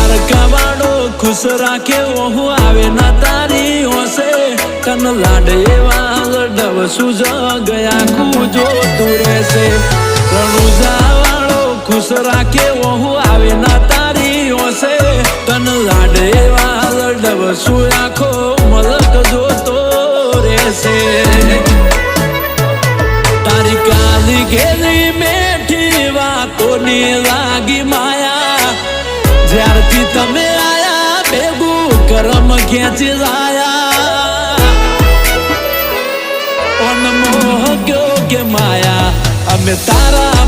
દ્વારકાવાળો ખુશ રાખે ઓહુ આવે ના તારી હોશે તન લાડ એવા લડવ સુજ ગયા કુજો તું રહેશે રણુજાવાળો ખુશ રાખે ઓહુ આવે ના તારી હોશે તન લાડ એવા લડવ સુ આખો મલક જોતો રહેશે તારી કાલી ઘેરી મેઠી વાતોની લાગી માયા જ્યારથી તમે આયા ભેગું કરમ ખેંચી લાયા અનમોહ ગયો કે માયા અમે તારા